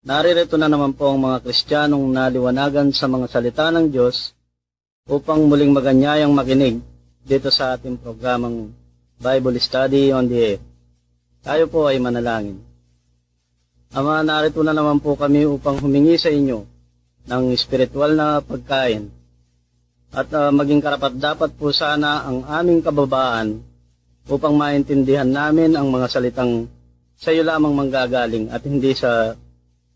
Naririto na naman po ang mga Kristiyanong naliwanagan sa mga salita ng Diyos upang muling maganyayang makinig dito sa ating programang Bible Study on the Air. Tayo po ay manalangin. Ama, narito na naman po kami upang humingi sa inyo ng espiritual na pagkain at maging karapat-dapat po sana ang aming kababaan upang maintindihan namin ang mga salitang sa iyo lamang manggagaling at hindi sa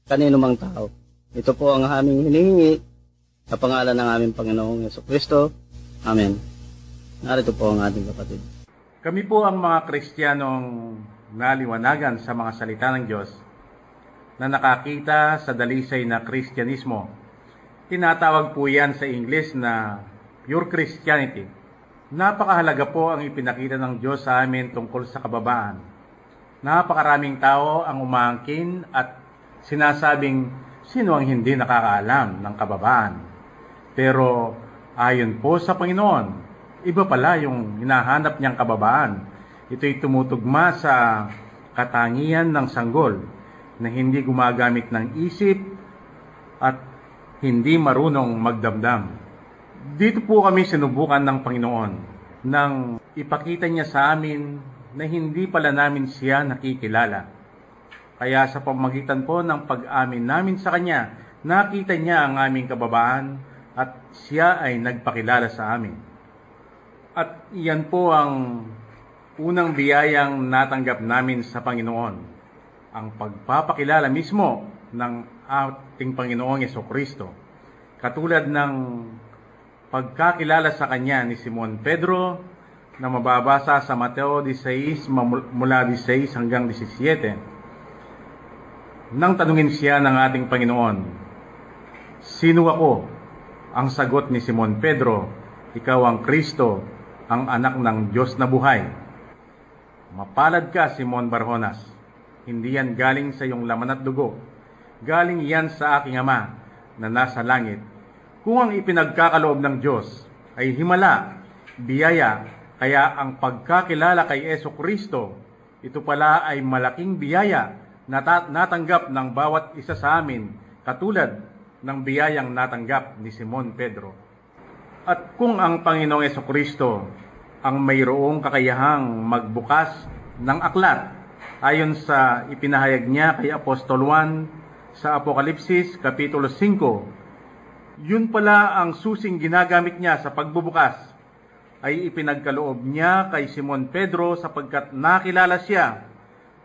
kanino mang tao. Ito po ang aming hinihingi sa pangalan ng aming Panginoong Jesucristo. Amen. Narito po ang ating kapatid. Kami po ang mga Kristiyanong naliwanagan sa mga salita ng Diyos na nakakita sa dalisay na Kristyanismo. Tinatawag po yan sa English na pure Christianity. Napakahalaga po ang ipinakita ng Diyos sa amin tungkol sa kababaan. Napakaraming tao ang umaangkin at sinasabing sino ang hindi nakakaalam ng kababaan. Pero ayon po sa Panginoon, iba pala yung hinahanap niyang kababaan. Ito'y tumutugma sa katangian ng sanggol na hindi gumagamit ng isip at hindi marunong magdamdam. Dito po kami sinubukan ng Panginoon nang ipakita niya sa amin na hindi pala namin siya nakikilala. Kaya sa pamamagitan po ng pag-amin namin sa Kanya, nakita niya ang aming kababaan at siya ay nagpakilala sa amin. At iyan po ang unang biyayang natanggap namin sa Panginoon, ang pagpapakilala mismo ng ating Panginoong Jesucristo. Katulad ng pagkakilala sa Kanya ni Simon Pedro na mababasa sa Mateo 16 mula 16 hanggang 17. Nang tanungin siya ng ating Panginoon, "Sino ako?" Ang sagot ni Simon Pedro, "Ikaw ang Kristo, ang anak ng Diyos na buhay." "Mapalad ka, Simon Barjonas. Hindi yan galing sa iyong laman at dugo. Galing yan sa aking Ama na nasa langit. Kung ang ipinagkakaloob ng Diyos ay himala, biyaya, kaya ang pagkakilala kay Jesucristo, ito pala ay malaking biyaya natanggap ng bawat isa sa amin, katulad ng biyayang natanggap ni Simon Pedro. At kung ang Panginoong Jesucristo ang mayroong kakayahang magbukas ng aklat, ayon sa ipinahayag niya kay Apostol Juan sa Apokalipsis Kapitulo 5, yun pala ang susing ginagamit niya sa pagbubukas, ay ipinagkaloob niya kay Simon Pedro sapagkat nakilala siya.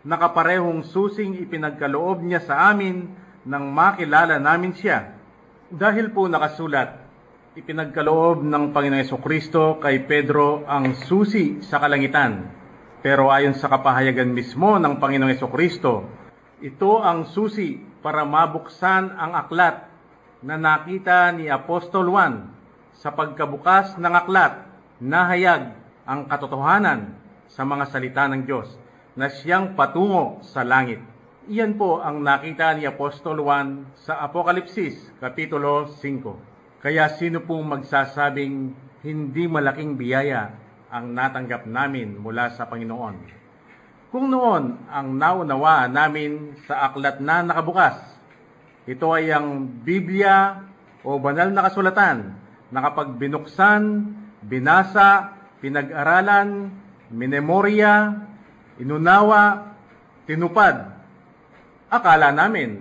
Nakaparehong susing ipinagkaloob niya sa amin nang makilala namin siya. Dahil po nakasulat, ipinagkaloob ng Panginoong Jesucristo kay Pedro ang susi sa kalangitan. Pero ayon sa kapahayagan mismo ng Panginoong Jesucristo, ito ang susi para mabuksan ang aklat na nakita ni Apostol Juan. Sa pagkabukas ng aklat, nahayag ang katotohanan sa mga salita ng Diyos na siyang patungo sa langit. Iyan po ang nakita ni Apostol Juan sa Apokalipsis Kapitulo 5. Kaya sino pong magsasabing hindi malaking biyaya ang natanggap namin mula sa Panginoon? Kung noon ang naunawaan namin sa aklat na nakabukas, ito ay ang Biblia o banal na kasulatan na kapag binuksan, binasa, pinag-aralan, minemorya, inunawa, tinupad, akala namin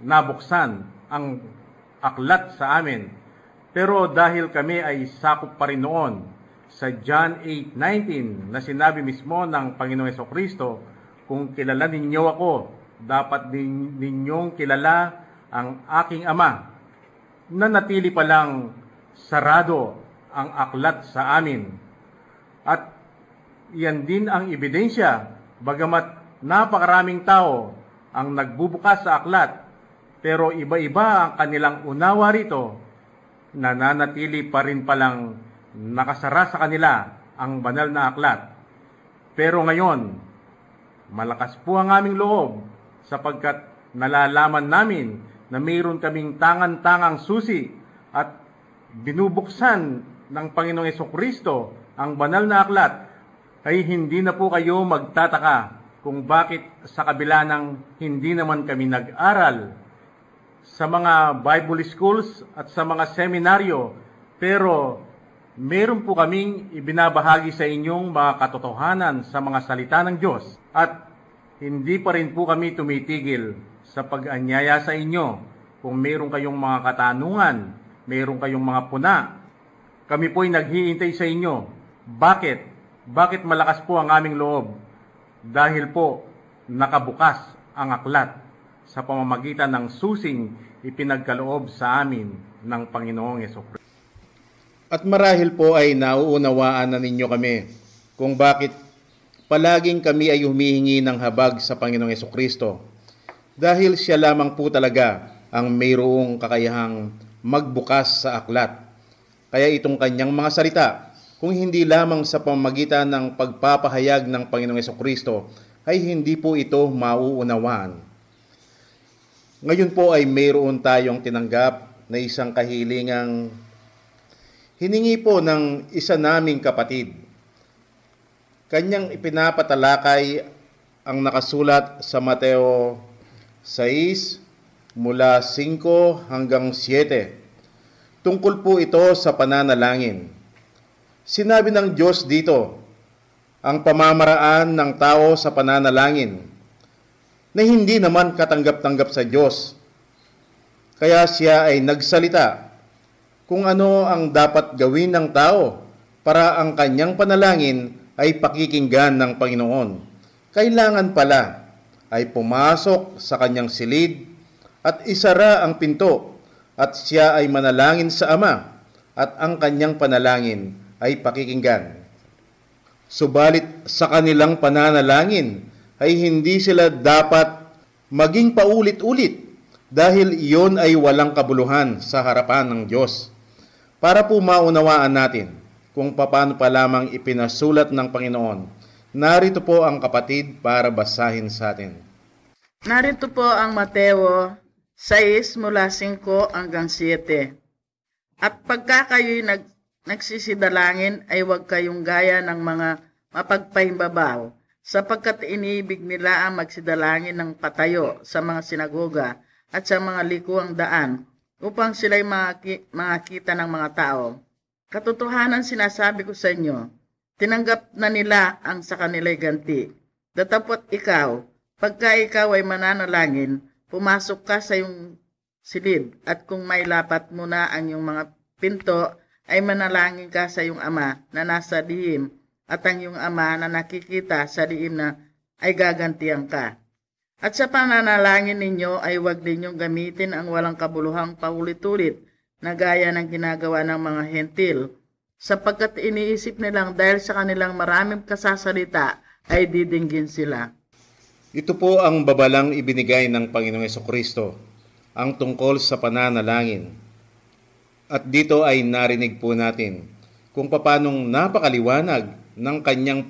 nabuksan ang aklat sa amin. Pero dahil kami ay sakop pa rin noon sa John 8:19 na sinabi mismo ng Panginoong Jesucristo, "Kung kilala ninyo ako, dapat din ninyong kilala ang aking Ama." Nanatili pa lang sarado ang aklat sa amin. At iyan din ang ebidensya. Bagamat napakaraming tao ang nagbubukas sa aklat, pero iba-iba ang kanilang unawa rito, nananatili pa rin palang nakasara sa kanila ang banal na aklat. Pero ngayon, malakas po ang aming loob sapagkat nalalaman namin na mayroon kaming tangan-tangang susi at binubuksan ng Panginoong Jesucristo ang banal na aklat, ay hindi na po kayo magtataka kung bakit sa kabila ng hindi naman kami nag-aral, sa mga Bible schools at sa mga seminaryo, pero meron po kaming ibinabahagi sa inyong mga katotohanan sa mga salita ng Diyos at hindi pa rin po kami tumitigil sa pag-anyaya sa inyo. Kung meron kayong mga katanungan, meron kayong mga puna, kami po'y naghihintay sa inyo. Bakit? Bakit malakas po ang aming loob? Dahil po nakabukas ang aklat sa pamamagitan ng susing ipinagkaloob sa amin ng Panginoong Jesucristo. At marahil po ay nauunawaan na ninyo kami kung bakit palaging kami ay humihingi ng habag sa Panginoong Jesucristo. Dahil siya lamang po talaga ang mayroong kakayahang magbukas sa aklat. Kaya itong kanyang mga salita, kung hindi lamang sa pamamagitan ng pagpapahayag ng Panginoong Jesucristo, ay hindi po ito mauunawaan. Ngayon po ay mayroon tayong tinanggap na isang kahilingang hiningi po ng isa naming kapatid. Kanyang ipinapatalakay ang nakasulat sa Mateo 6 mula 5 hanggang 7. Tungkol po ito sa pananalangin. Sinabi ng Diyos dito, ang pamamaraan ng tao sa pananalangin na hindi naman katanggap-tanggap sa Diyos. Kaya siya ay nagsalita kung ano ang dapat gawin ng tao para ang kanyang panalangin ay pakikinggan ng Panginoon. Kailangan pala ay pumasok sa kanyang silid at isara ang pinto at siya ay manalangin sa Ama at ang kanyang panalangin ay pakikinggan. Subalit sa kanilang pananalangin ay hindi sila dapat maging paulit-ulit dahil iyon ay walang kabuluhan sa harapan ng Diyos. Para po maunawaan natin kung paano pa lamang ipinasulat ng Panginoon, narito po ang kapatid para basahin sa atin. Narito po ang Mateo 6 mula 5 hanggang 7. At pagka kayo'y nagsisidalangin ay huwag kayong gaya ng mga mapagpahimbabaw, sapagkat iniibig nila ang magsidalangin ng patayo sa mga sinagoga at sa mga likuang daan upang sila'y makita ng mga tao. Katotohanan sinasabi ko sa inyo, tinanggap na nila ang sa kanila'y ganti. Datapot ikaw, pagka ikaw ay mananalangin, pumasok ka sa iyong silid at kung may lapat mo na ang iyong mga pinto, ay manalangin ka sa iyong Ama na nasa lihim at ang iyong Ama na nakikita sa lihim na ay gagantihan ka. At sa pananalangin ninyo ay huwag ninyong gamitin ang walang kabuluhang paulit-ulit na gaya ng ginagawa ng mga hentil, sapagkat iniisip nilang dahil sa kanilang maraming kasasalita ay didinggin sila. Ito po ang babalang ibinigay ng Panginoong Jesucristo, ang tungkol sa pananalangin. At dito ay narinig po natin kung paanong napakaliwanag ng kanyang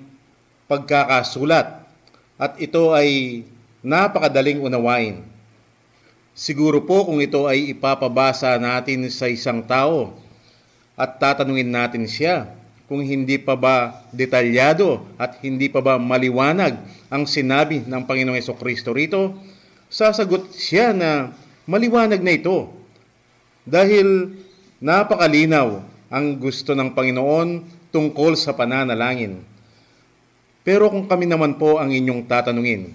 pagkakasulat at ito ay napakadaling unawain. Siguro po kung ito ay ipapabasa natin sa isang tao at tatanungin natin siya kung hindi pa ba detalyado at hindi pa ba maliwanag ang sinabi ng Panginoong Jesucristo rito, sasagot siya na maliwanag na ito dahil napakalinaw ang gusto ng Panginoon tungkol sa pananalangin. Pero kung kami naman po ang inyong tatanungin,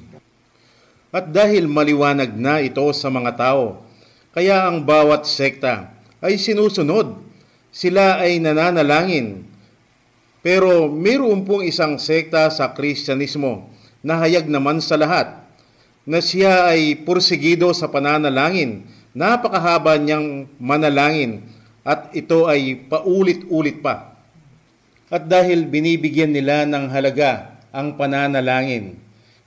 at dahil maliwanag na ito sa mga tao, kaya ang bawat sekta ay sinusunod. Sila ay nananalangin. Pero mayroon pong isang sekta sa Kristyanismo na hayag naman sa lahat, na siya ay pursigido sa pananalangin. Napakahaba niyang manalangin at ito ay paulit-ulit pa. At dahil binibigyan nila ng halaga ang pananalangin,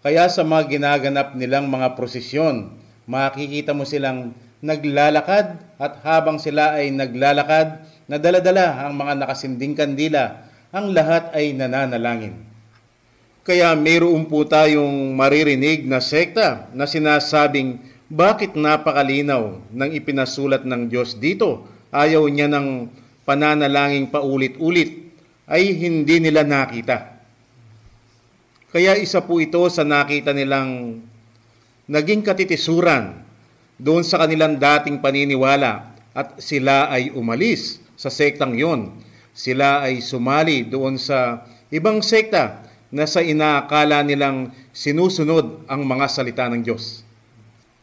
kaya sa mga ginaganap nilang mga prosesyon, makikita mo silang naglalakad at habang sila ay naglalakad, nadala-dala ang mga nakasinding kandila, ang lahat ay nananalangin. Kaya mayroon po tayong maririnig na sekta na sinasabing bakit napakalinaw ng ipinasulat ng Diyos dito, ayaw niya ng pananalangin paulit-ulit, ay hindi nila nakita. Kaya isa po ito sa nakita nilang naging katitisuran doon sa kanilang dating paniniwala at sila ay umalis sa sektang yon. Sila ay sumali doon sa ibang sekta na sa inaakala nilang sinusunod ang mga salita ng Diyos.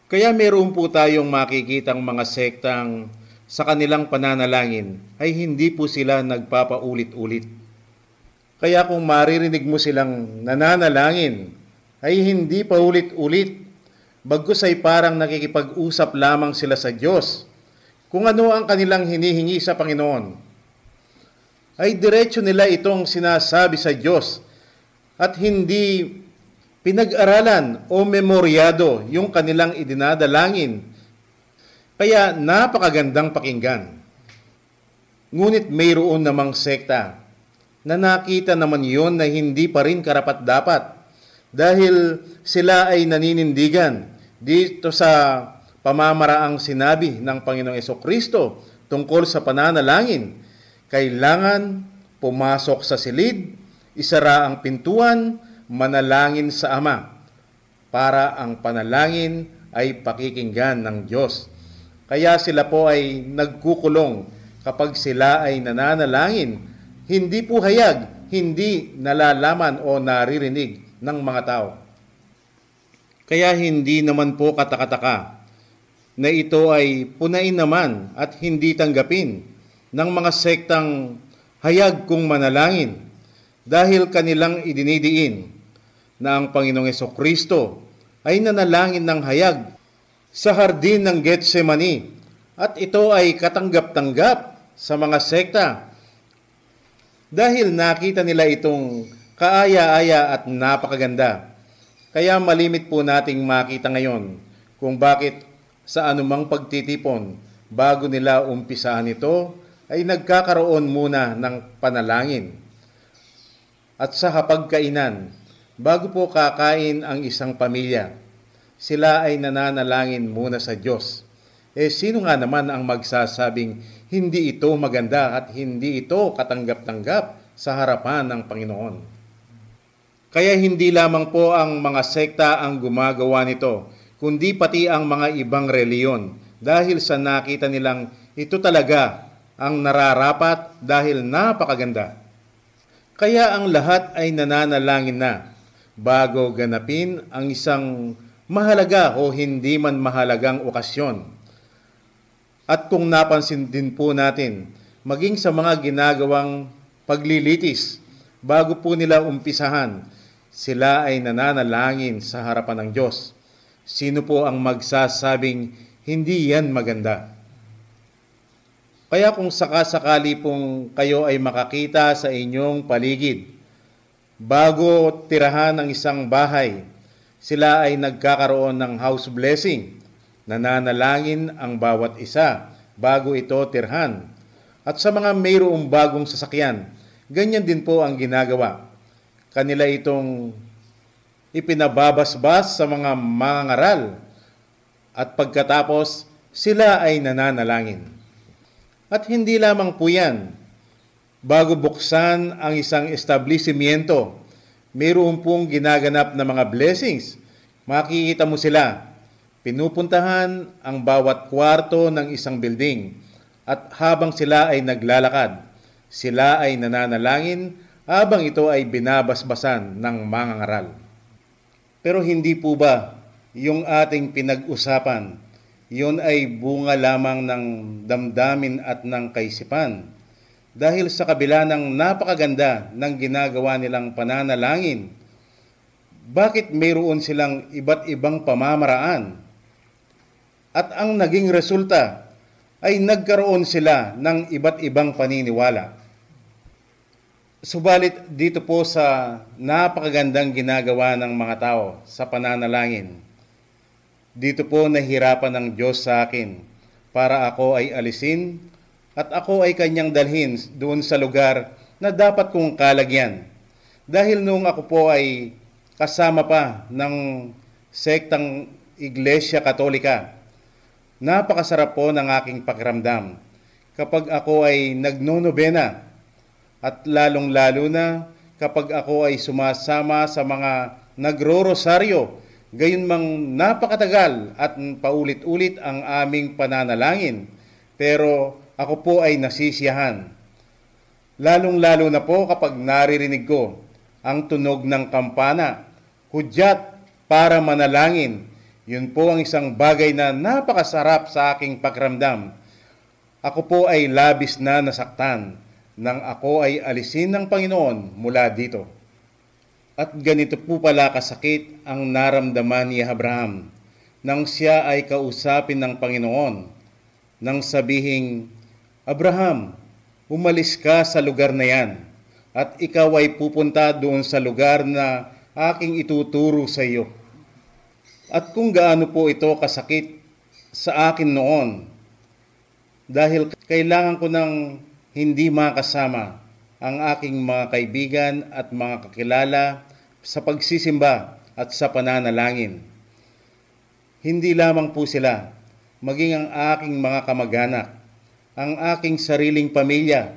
Kaya meron po tayong makikitang mga sektang sa kanilang pananalangin ay hindi po sila nagpapaulit-ulit. Kaya kung maririnig mo silang nananalangin ay hindi pa ulit-ulit, bagkus ay parang nakikipag-usap lamang sila sa Diyos. Kung ano ang kanilang hinihingi sa Panginoon, ay diretso nila itong sinasabi sa Diyos at hindi pinag-aralan o memoryado yung kanilang idinadalangin. Kaya napakagandang pakinggan. Ngunit mayroon namang sekta na nakita naman yon na hindi pa rin karapat-dapat dahil sila ay naninindigan dito sa pamamaraang sinabi ng Panginoong Jesucristo tungkol sa pananalangin. Kailangan pumasok sa silid, isara ang pintuan, manalangin sa Ama para ang panalangin ay pakikinggan ng Diyos. Kaya sila po ay nagkukulong kapag sila ay nananalangin. Hindi po hayag, hindi nalalaman o naririnig ng mga tao. Kaya hindi naman po katakataka na ito ay punain naman at hindi tanggapin ng mga sektang hayag kung manalangin dahil kanilang idinidiin na ang Panginoong Jesucristo ay nanalangin ng hayag sa hardin ng Getsemani at ito ay katanggap-tanggap sa mga sekta dahil nakita nila itong kaaya-aya at napakaganda. Kaya malimit po nating makita ngayon kung bakit sa anumang pagtitipon bago nila umpisahan ito ay nagkakaroon muna ng panalangin. At sa hapagkainan, bago po kakain ang isang pamilya, sila ay nananalangin muna sa Diyos. Sino nga naman ang magsasabing hindi ito maganda at hindi ito katanggap-tanggap sa harapan ng Panginoon? Kaya hindi lamang po ang mga sekta ang gumagawa nito, kundi pati ang mga ibang reliyon dahil sa nakita nilang ito talaga ang nararapat dahil napakaganda. Kaya ang lahat ay nananalangin na bago ganapin ang isang mahalaga o hindi man mahalagang okasyon. At kung napansin din po natin, maging sa mga ginagawang paglilitis, bago po nila umpisahan, sila ay nananalangin sa harapan ng Diyos. Sino po ang magsasabing hindi yan maganda? Kaya kung sakasakali pong kayo ay makakita sa inyong paligid, bago tirahan ang isang bahay, sila ay nagkakaroon ng house blessing. Nananalangin ang bawat isa bago ito tirhan. At sa mga mayroong bagong sasakyan, ganyan din po ang ginagawa. Kanila itong ipinababasbas sa mga mangangaral at pagkatapos sila ay nananalangin. At hindi lamang po yan. Bago buksan ang isang establishmento, mayroon pong ginaganap na mga blessings. Makikita mo sila. Pinupuntahan ang bawat kwarto ng isang building. At habang sila ay naglalakad, sila ay nananalangin habang ito ay binabasbasan ng mangangaral. Pero hindi po ba yung ating pinag-usapan, yun ay bunga lamang ng damdamin at ng kaisipan. Dahil sa kabila ng napakaganda ng ginagawa nilang pananalangin, bakit mayroon silang iba't ibang pamamaraan? At ang naging resulta ay nagkaroon sila ng iba't ibang paniniwala. Subalit dito po sa napakagandang ginagawa ng mga tao sa pananalangin, dito po nahirapan ng Diyos sa akin para ako ay alisin at ako ay kanyang dalhin doon sa lugar na dapat kong kalagyan. Dahil noong ako po ay kasama pa ng sektang Iglesia Katolika, napakasarap po ng aking pakiramdam kapag ako ay nagnonobena at lalong-lalo na kapag ako ay sumasama sa mga nagro-rosaryo Gayunmang napakatagal at paulit-ulit ang aming pananalangin, pero ako po ay nasisiyahan. Lalong-lalo na po kapag naririnig ko ang tunog ng kampana, hudyat para manalangin. Yun po ang isang bagay na napakasarap sa aking pakiramdam. Ako po ay labis na nasaktan nang ako ay alisin ng Panginoon mula dito. At ganito po pala kasakit ang naramdaman ni Abraham nang siya ay kausapin ng Panginoon, nang sabihing, Abraham, umalis ka sa lugar na yan at ikaw ay pupunta doon sa lugar na aking ituturo sa iyo. At kung gaano po ito kasakit sa akin noon, dahil kailangan ko ng hindi makasama ang aking mga kaibigan at mga kakilala sa pagsisimba at sa pananalangin. Hindi lamang po sila, maging ang aking mga kamag-anak, ang aking sariling pamilya,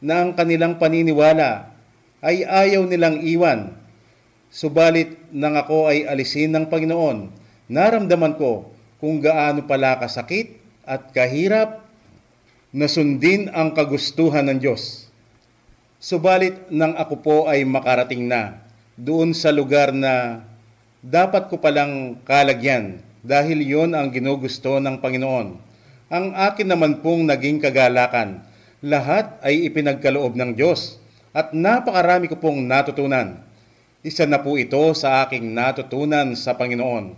na ang kanilang paniniwala ay ayaw nilang iwan. Subalit nang ako ay alisin ng Panginoon, naramdaman ko kung gaano pala kasakit at kahirap na sundin ang kagustuhan ng Diyos. Subalit nang ako po ay makarating na doon sa lugar na dapat ko palang kalagyan dahil yon ang ginugusto ng Panginoon, ang akin naman pong naging kagalakan, lahat ay ipinagkaloob ng Diyos at napakarami ko pong natutunan. Isa na po ito sa aking natutunan sa Panginoon,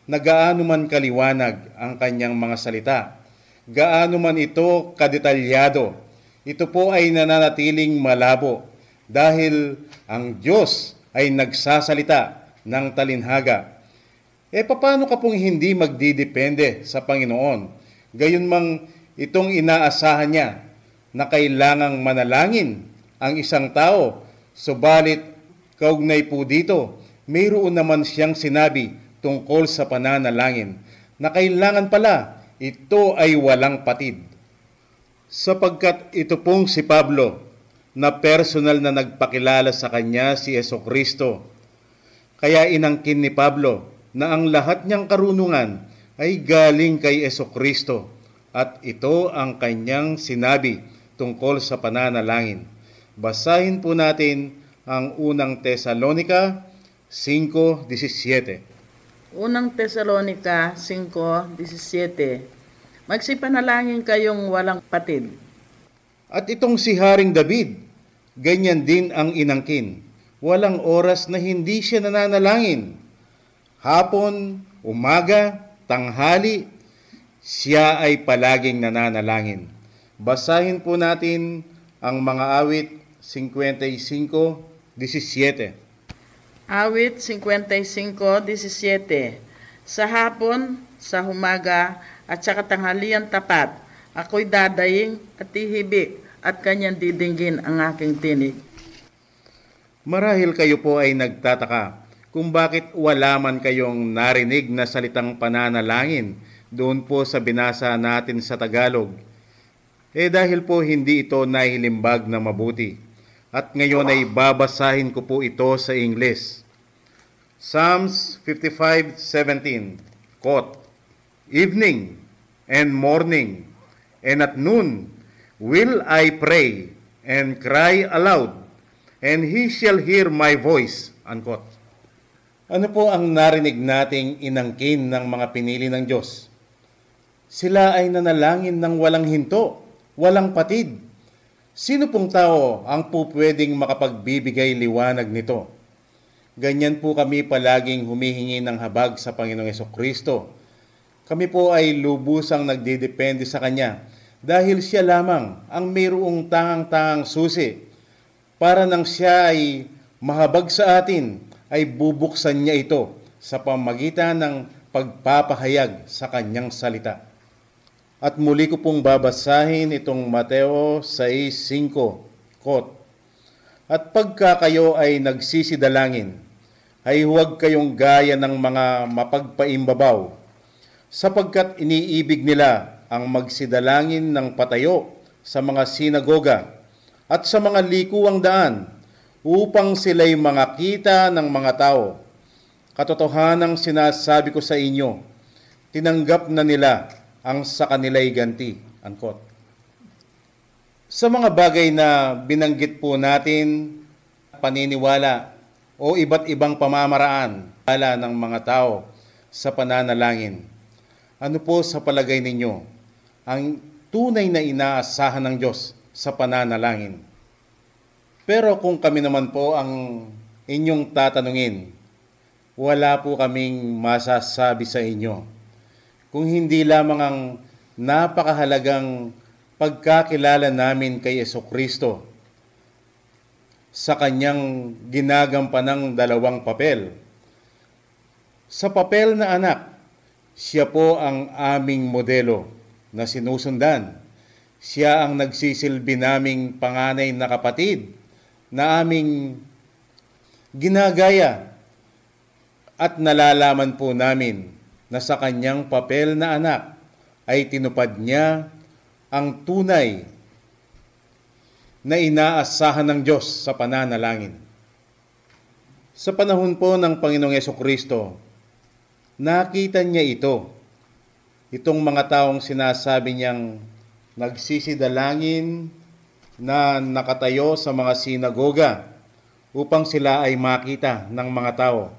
na gaano man kaliwanag ang kanyang mga salita, gaano man ito kadetalyado, ito po ay nananatiling malabo dahil ang Diyos ay nagsasalita ng talinhaga. Paano ka pong hindi magdidepende sa Panginoon? Gayunmang itong inaasahan niya na kailangang manalangin ang isang tao, subalit kaugnay po dito, mayroon naman siyang sinabi tungkol sa pananalangin na kailangan pala ito ay walang patid. Sapagkat ito pong si Pablo na personal na nagpakilala sa kanya si Jesucristo. Kaya inangkin ni Pablo na ang lahat niyang karunungan ay galing kay Jesucristo at ito ang kanyang sinabi tungkol sa pananalangin. Basahin po natin ang unang Tesalonica 5:17. Unang Tesalonica 5:17. Magsipanalangin kayong walang patid. At itong si Haring David, ganyan din ang inangkin. Walang oras na hindi siya nananalangin. Hapon, umaga, tanghali, siya ay palaging nananalangin. Basahin po natin ang mga awit 55:17. Awit 55:17. Sa hapon, sa umaga, at sa katanghalian tapat, ako'y dadaing at ihibik at kanyang didinggin ang aking tinig. Marahil kayo po ay nagtataka kung bakit wala man kayong narinig na salitang pananalangin doon po sa binasa natin sa Tagalog. Dahil po hindi ito nahilimbag na mabuti. At ngayon ay babasahin ko po ito sa Ingles. Psalms 55:17, quote, Evening and morning and at noon will I pray and cry aloud, and he shall hear my voice, unquote. Ano po ang narinig nating inangkin ng mga pinili ng Diyos? Sila ay nanalangin ng walang hinto, walang patid. Sino pong tao ang po pwedeng makapagbibigay liwanag nito? Ganyan po kami palaging humihingi ng habag sa Panginoong Jesucristo. Kami po ay lubusang nagdidepende sa Kanya dahil siya lamang ang mayroong tangang-tangang susi para nang siya ay mahabag sa atin ay bubuksan niya ito sa pamagitan ng pagpapahayag sa Kanyang salita. At muli ko pong babasahin itong Mateo 6:5, quote, At pagka kayo ay nagsisidalangin, ay huwag kayong gaya ng mga mapagpaimbabaw, sapagkat iniibig nila ang magsidalangin ng patayo sa mga sinagoga at sa mga likuang daan upang sila'y makita ng mga tao. Katotohanang sinasabi ko sa inyo, tinanggap na nila ang sa kanila'y ganti. Unquote. Sa mga bagay na binanggit po natin, paniniwala o iba't ibang pamamaraan ng mga tao sa pananalangin, ano po sa palagay ninyo ang tunay na inaasahan ng Diyos sa pananalangin? Pero kung kami naman po ang inyong tatanungin, wala po kaming masasabi sa inyo kung hindi lamang ang napakahalagang pagkakilala namin kay Jesucristo sa kanyang ginagampanang dalawang papel. Sa papel na anak, siya po ang aming modelo na sinusundan. Siya ang nagsisilbi naming panganay na kapatid na aming ginagaya at nalalaman po namin na sa kanyang papel na anak ay tinupad niya ang tunay na inaasahan ng Diyos sa pananalangin. Sa panahon po ng Panginoong Jesucristo, nakita niya itong mga taong sinasabi niyang nagsisidalangin na nakatayo sa mga sinagoga upang sila ay makita ng mga tao.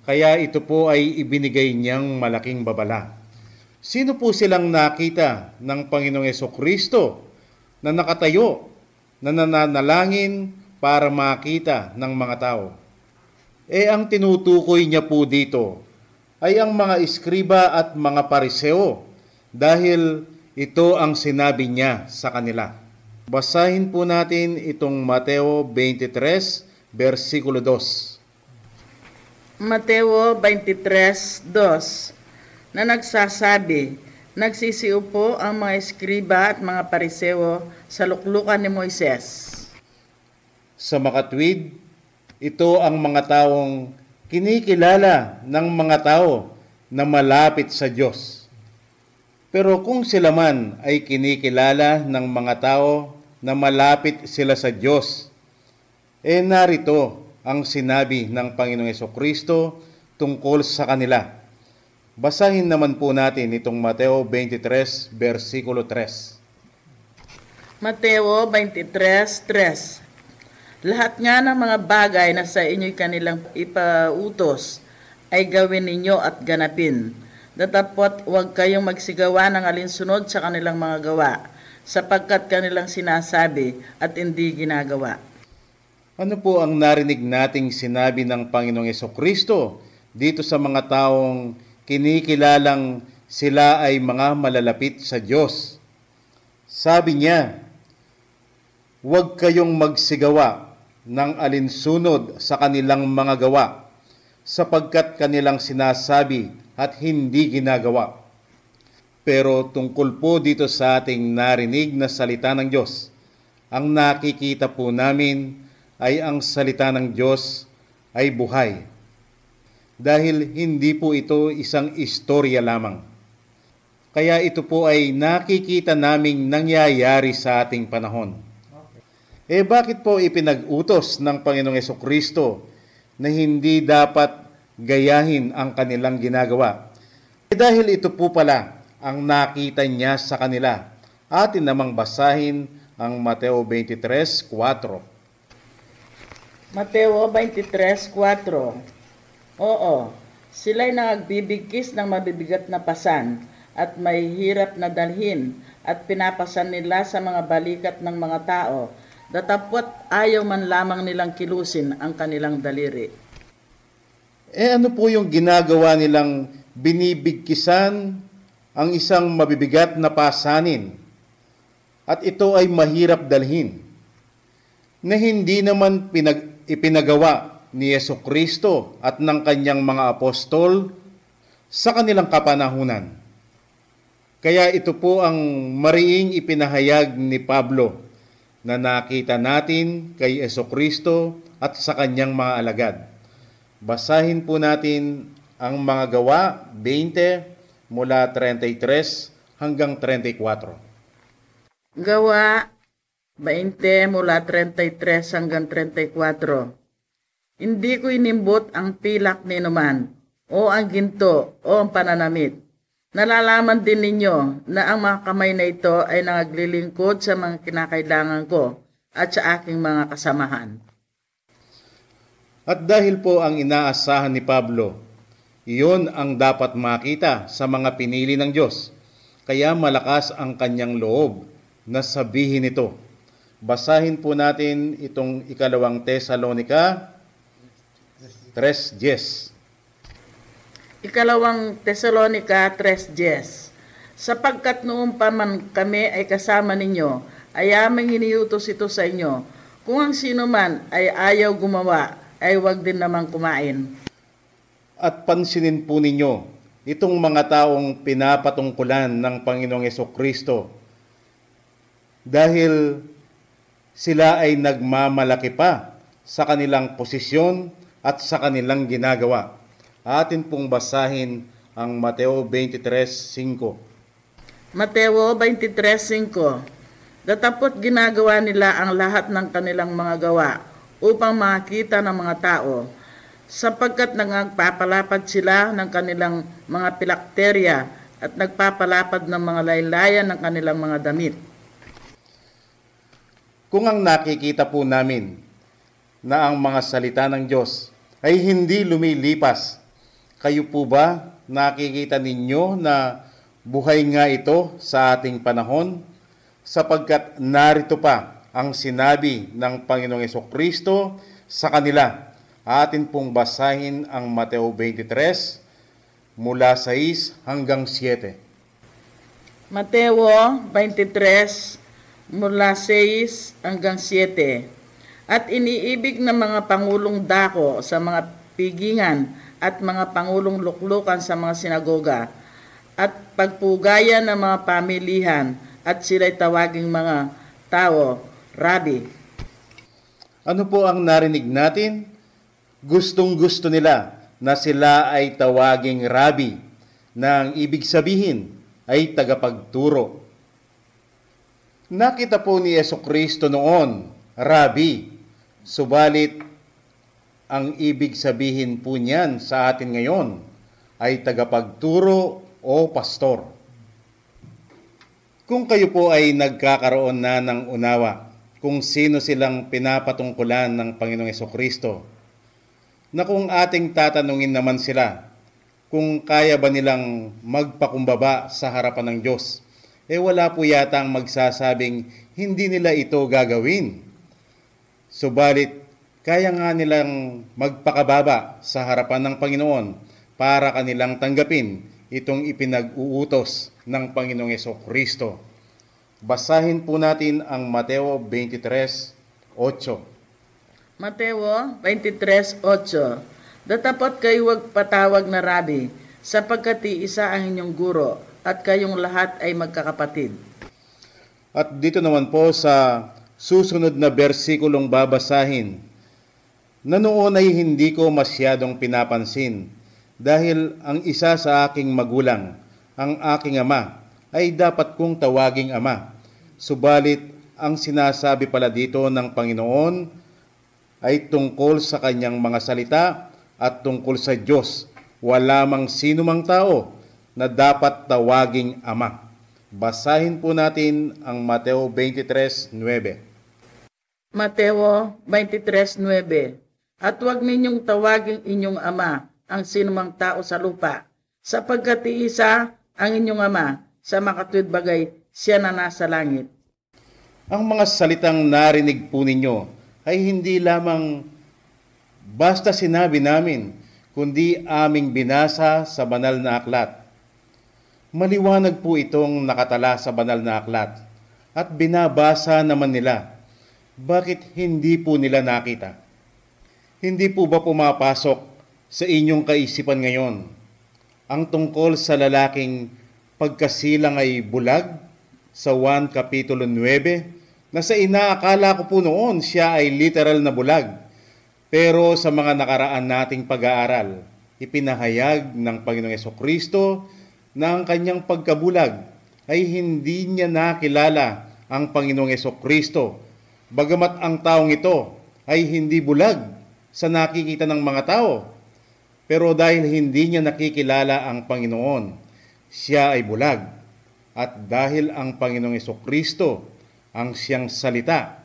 Kaya ito po ay ibinigay niyang malaking babala. Sino po silang nakita ng Panginoong Jesucristo na nakatayo, na nananalangin para makita ng mga tao? Ang tinutukoy niya po dito ay ang mga iskriba at mga pariseo dahil ito ang sinabi niya sa kanila. Basahin po natin itong Mateo 23, versikulo 2. Mateo 23:2 na nagsasabi, nagsisiupo ang mga eskriba at mga pariseo sa luklukan ni Moises. Sa makatwid, ito ang mga taong kinikilala ng mga tao na malapit sa Diyos. Pero kung sila man ay kinikilala ng mga tao na malapit sila sa Diyos, narito ang sinabi ng Panginoong Jesucristo tungkol sa kanila. Basahin naman po natin itong Mateo 23, versikulo 3. Mateo 23:3. Lahat nga ng mga bagay na sa inyo'y kanilang ipautos ay gawin ninyo at ganapin. Datapot huwag kayong magsigawa ng alinsunod sa kanilang mga gawa, sapagkat kanilang sinasabi at hindi ginagawa. Ano po ang narinig nating sinabi ng Panginoong Jesucristo dito sa mga taong kinikilalang sila ay mga malalapit sa Diyos? Sabi niya, huwag kayong magsigawa ng alinsunod sa kanilang mga gawa, sapagkat kanilang sinasabi at hindi ginagawa. Pero tungkol po dito sa ating narinig na salita ng Diyos, ang nakikita po namin ay ang salita ng Diyos ay buhay. Dahil hindi po ito isang istorya lamang. Kaya ito po ay nakikita naming nangyayari sa ating panahon. Bakit po ipinag-utos ng Panginoong Jesucristo na hindi dapat gayahin ang kanilang ginagawa? Dahil ito po pala ang nakita niya sa kanila. Atin namang basahin ang Mateo 23:4. Mateo 23:4. Oo, sila'y nagbibigkis ng mabibigat na pasan at may hirap na dalhin at pinapasan nila sa mga balikat ng mga tao, datapot ayaw man lamang nilang kilusin ang kanilang daliri. Ano po yung ginagawa nilang binibigkisan ang isang mabibigat na pasanin at ito ay mahirap dalhin na hindi naman ipinagawa ni Jesucristo at ng kanyang mga apostol sa kanilang kapanahunan. Kaya ito po ang mariing ipinahayag ni Pablo na nakita natin kay Jesucristo at sa kanyang mga alagad. Basahin po natin ang mga gawa 20 mula 33 hanggang 34. Gawa 20 mula 33 hanggang 34. Hindi ko inimbot ang pilak ni numan, o ang ginto o ang pananamit. Nalalaman din ninyo na ang mga kamay na ito ay naglilingkod sa mga kinakailangan ko at sa aking mga kasamahan. At dahil po ang inaasahan ni Pablo, iyon ang dapat makita sa mga pinili ng Diyos. Kaya malakas ang kanyang loob na sabihin ito. Basahin po natin itong 2 Tesalonica 3:10. 2 Tesalonica 3:10. Sapagkat noon pa man kami ay kasama ninyo, ay aming iniutos ito sa inyo. Kung ang sino man ay ayaw gumawa, ay wag din naman kumain. At pansinin po ninyo, itong mga taong pinapatungkulan ng Panginoong Hesukristo, dahil sila ay nagmamalaki pa sa kanilang posisyon at sa kanilang ginagawa. Atin pong basahin ang Mateo 23:5. Mateo 23:5. Datapot ginagawa nila ang lahat ng kanilang mga gawa upang makita ng mga tao, sapagkat nagpapalapad sila ng kanilang mga pilakterya at nagpapalapad ng mga laylayan ng kanilang mga damit. Kung ang nakikita po namin na ang mga salita ng Diyos ay hindi lumilipas, kayo po ba nakikita ninyo na buhay nga ito sa ating panahon? Sapagkat narito pa ang sinabi ng Panginoong Hesukristo sa kanila. Atin pong basahin ang Mateo 23 mula 6 hanggang 7. Mateo 23 mula 6 hanggang 7. At iniibig ng mga pangulong dako sa mga pigingan at mga pangulong luklukan sa mga sinagoga at pagpugayan ng mga pamilihan, at sila'y tawaging mga tao, Rabi. Ano po ang narinig natin? Gustong-gusto nila na sila ay tawaging Rabi, na ang ibig sabihin ay tagapagturo. Nakita po ni Hesukristo noon, Rabi, subalit ang ibig sabihin po niyan sa atin ngayon ay tagapagturo o pastor. Kung kayo po ay nagkakaroon na ng unawa kung sino silang pinapatungkulan ng Panginoong Hesukristo, na kung ating tatanungin naman sila kung kaya ba nilang magpakumbaba sa harapan ng Diyos, wala po yata ang magsasabing hindi nila ito gagawin. Subalit, kaya nga nilang magpakababa sa harapan ng Panginoon para kanilang tanggapin itong ipinag-uutos ng Panginoong Hesukristo. Basahin po natin ang Mateo 23:8. Mateo 23:8. Datapot kayo wag patawag na Rabi, sapagkat iisa ang inyong guro, at kayong lahat ay magkakapatid. At dito naman po sa susunod na bersikulong babasahin, na noon ay hindi ko masyadong pinapansin, dahil ang isa sa aking magulang, ang aking ama, ay dapat kong tawaging ama. Subalit, ang sinasabi pala dito ng Panginoon ay tungkol sa kanyang mga salita at tungkol sa Diyos. Wala mang sino mang tao na dapat tawaging ama. Basahin po natin ang Mateo 23:9. Mateo 23:9. At huwag ninyong tawaging inyong ama ang sinumang tao sa lupa, sapagkat iisa ang inyong ama, sa makatuwid bagay siya na nasa langit. Ang mga salitang narinig po ninyo ay hindi lamang basta sinabi namin, kundi aming binasa sa banal na aklat. Maliwanag po itong nakatala sa banal na aklat at binabasa naman nila. Bakit hindi po nila nakita? Hindi po ba pumapasok sa inyong kaisipan ngayon ang tungkol sa lalaking pagkasilang ay bulag sa 1 Kapitulo 9, na sa inaakala ko po noon siya ay literal na bulag, pero sa mga nakaraan nating pag-aaral, ipinahayag ng Panginoong Hesukristo na ang kanyang pagkabulag ay hindi niya nakilala ang Panginoong Hesukristo, bagamat ang taong ito ay hindi bulag sa nakikita ng mga tao. Pero dahil hindi niya nakikilala ang Panginoon, siya ay bulag. At dahil ang Panginoong Jesucristo ang siyang salita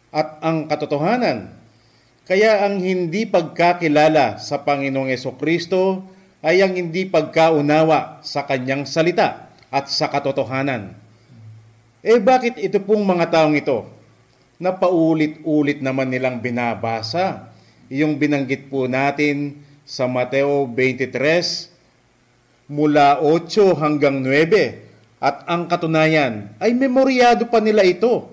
at ang katotohanan, kaya ang hindi pagkakilala sa Panginoong Jesucristo ay ang hindi pagkaunawa sa kanyang salita at sa katotohanan. Bakit ito pong mga taong ito na paulit-ulit naman nilang binabasa yung binanggit po natin sa Mateo 23 mula 8 hanggang 9, at ang katunayan ay memoryado pa nila ito.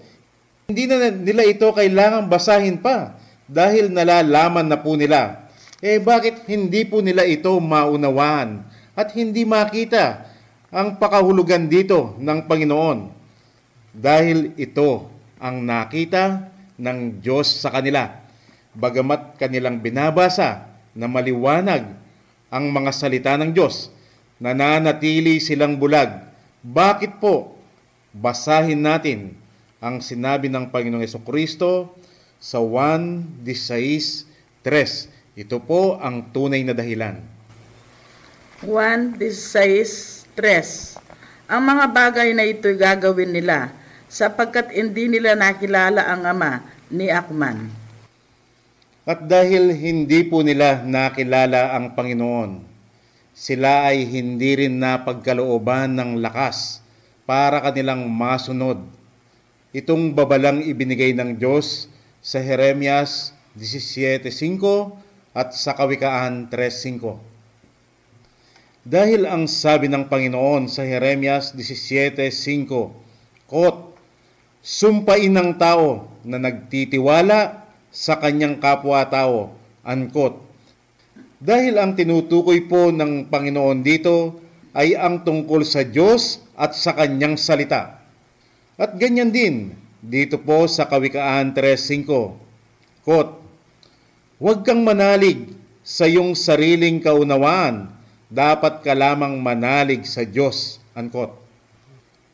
Hindi na nila ito kailangang basahin pa dahil nalalaman na po nila. Bakit hindi po nila ito maunawaan at hindi makita ang pakahulugan dito ng Panginoon? Dahil ito ang nakita ng Diyos sa kanila. Bagamat kanilang binabasa na maliwanag ang mga salita ng Diyos, nananatili silang bulag. Bakit po? Basahin natin ang sinabi ng Panginoong Jesucristo sa 1:16-3. Ito po ang tunay na dahilan. 1:16-3. Ang mga bagay na ito'y gagawin nila sapagkat hindi nila nakilala ang Ama ni Akman. At dahil hindi po nila nakilala ang Panginoon, sila ay hindi rin napagkalooban ng lakas para kanilang masunod itong babalang ibinigay ng Diyos sa Jeremias 17:5 at sa Kawikaan 3:5. Dahil ang sabi ng Panginoon sa Jeremias 17:5, quote, "Sumpain ng tao na nagtitiwala sa kanyang kapwa-tao," unquote. Dahil ang tinutukoy po ng Panginoon dito ay ang tungkol sa Diyos at sa kanyang salita. At ganyan din dito po sa Kawikaan 3:5, quote, "Huwag kang manalig sa iyong sariling kaunawaan, dapat ka lamang manalig sa Diyos," unquote.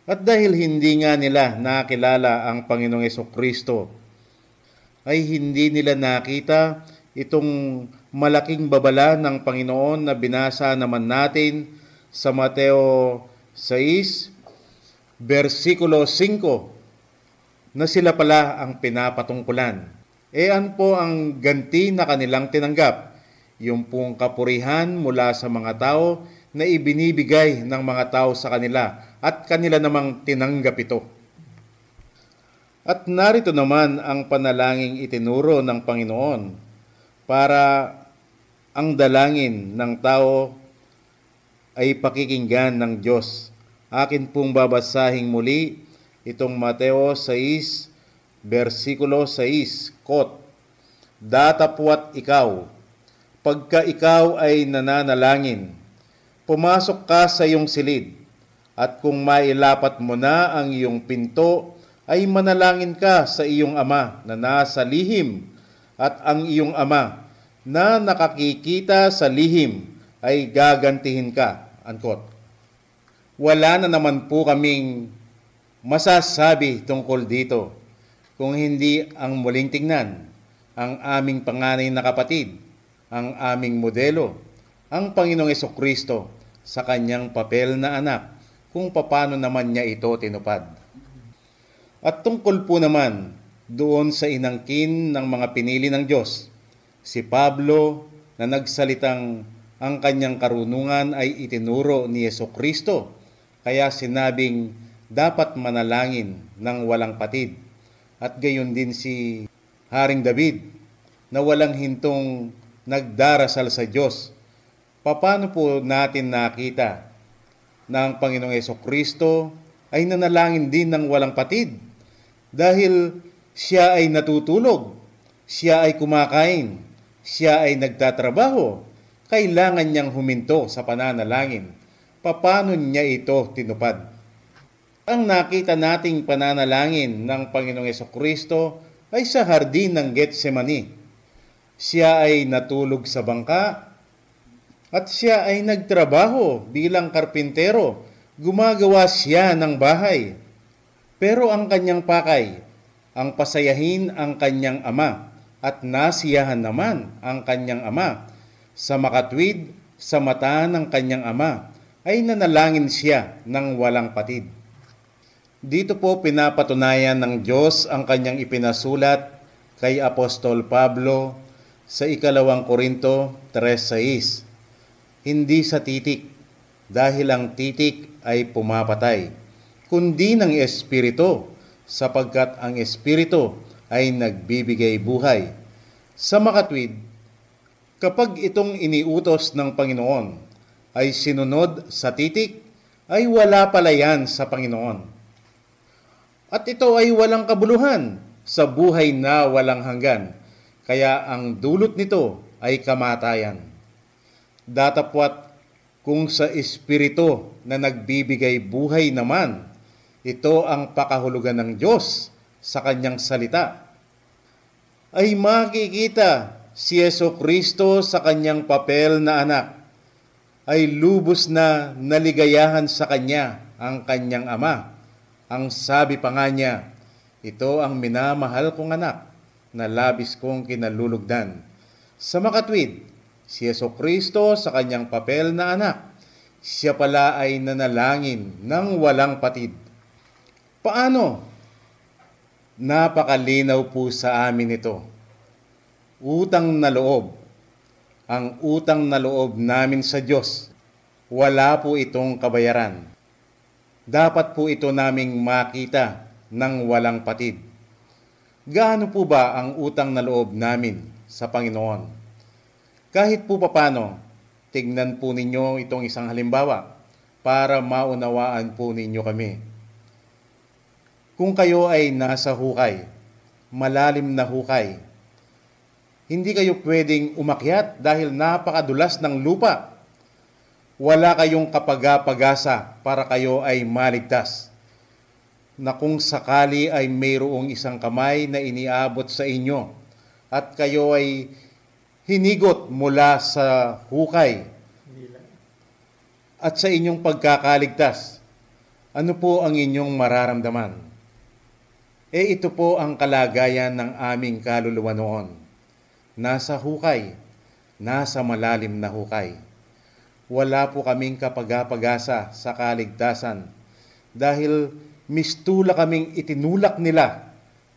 At dahil hindi nga nila nakilala ang Panginoong Jesucristo, ay hindi nila nakita itong malaking babala ng Panginoon na binasa naman natin sa Mateo 6, versikulo 5, na sila pala ang pinapatungkulan. Ano po ang ganti na kanilang tinanggap? Yung pong kapurihan mula sa mga tao na ibinibigay ng mga tao sa kanila at kanila namang tinanggap ito. At narito naman ang panalangin itinuro ng Panginoon para ang dalangin ng tao ay pakikinggan ng Diyos. Akin pong babasahing muli itong Mateo 6, versikulo 6, quote, "Datapwat ikaw, pagka ikaw ay nananalangin, pumasok ka sa iyong silid, at kung mailapat mo na ang iyong pinto, ay manalangin ka sa iyong Ama na nasa lihim, at ang iyong Ama na nakakikita sa lihim ay gagantihin ka," unquote. Wala na naman po kaming masasabi tungkol dito kung hindi ang muling tingnan ang aming panganay na kapatid, ang aming modelo, ang Panginoong Jesucristo sa kanyang papel na anak, kung paano naman niya ito tinupad. At tungkol po naman doon sa inangkin ng mga pinili ng Diyos, si Pablo na nagsalitang ang kanyang karunungan ay itinuro ni Jesucristo, kaya sinabing dapat manalangin ng walang patid. At gayon din si Haring David na walang hintong nagdarasal sa Diyos. Paano po natin nakita na ang Panginoong Jesucristo ay nanalangin din ng walang patid? Dahil siya ay natutulog, siya ay kumakain, siya ay nagtatrabaho, kailangan niyang huminto sa pananalangin. Paano niya ito tinupad? Ang nakita nating pananalangin ng Panginoong Jesucristo ay sa hardin ng Getsemani. Siya ay natulog sa bangka at siya ay nagtrabaho bilang karpintero. Gumagawa siya ng bahay. Pero ang kanyang pakay, ang pasayahin ang kanyang ama at nasiyahan naman ang kanyang ama. Sa makatwid, sa mata ng kanyang ama, ay nanalangin siya ng walang patid. Dito po pinapatunayan ng Diyos ang kanyang ipinasulat kay Apostol Pablo sa 2 Korinto 3:6. Hindi sa titik, dahil ang titik ay pumapatay, kundi ng Espiritu, sapagkat ang Espiritu ay nagbibigay buhay. Sa makatwid, kapag itong iniutos ng Panginoon ay sinunod sa titik, ay wala pala yan sa Panginoon. At ito ay walang kabuluhan sa buhay na walang hanggan, kaya ang dulot nito ay kamatayan. Datapwat kung sa Espiritu na nagbibigay buhay naman, ito ang pakahulugan ng Diyos sa kanyang salita, ay makikita si Jesucristo sa kanyang papel na anak, ay lubos na naligayahan sa kanya ang kanyang ama. Ang sabi pa nga niya, ito ang minamahal kong anak na labis kong kinalulugdan. Sa makatwid, si Jesucristo sa kanyang papel na anak, siya pala ay nanalangin ng walang patid. Paano? Napakalinaw po sa amin ito. Utang na loob. Ang utang na loob namin sa Diyos, wala po itong kabayaran. Dapat po ito naming makita ng walang patid. Gaano po ba ang utang na loob namin sa Panginoon? Kahit po papano, tignan po ninyo itong isang halimbawa para maunawaan po ninyo kami. Kung kayo ay nasa hukay, malalim na hukay, hindi kayo pwedeng umakyat dahil napakadulas ng lupa. Wala kayong kapag-pag-asa para kayo ay maligtas. Na kung sakali ay mayroong isang kamay na iniabot sa inyo at kayo ay hinigot mula sa hukay at sa inyong pagkakaligtas, ano po ang inyong mararamdaman? Ito po ang kalagayan ng aming kaluluwa noon. Nasa hukay, nasa malalim na hukay. Wala po kaming kapag-pag-asa sa kaligtasan dahil mistula kaming itinulak nila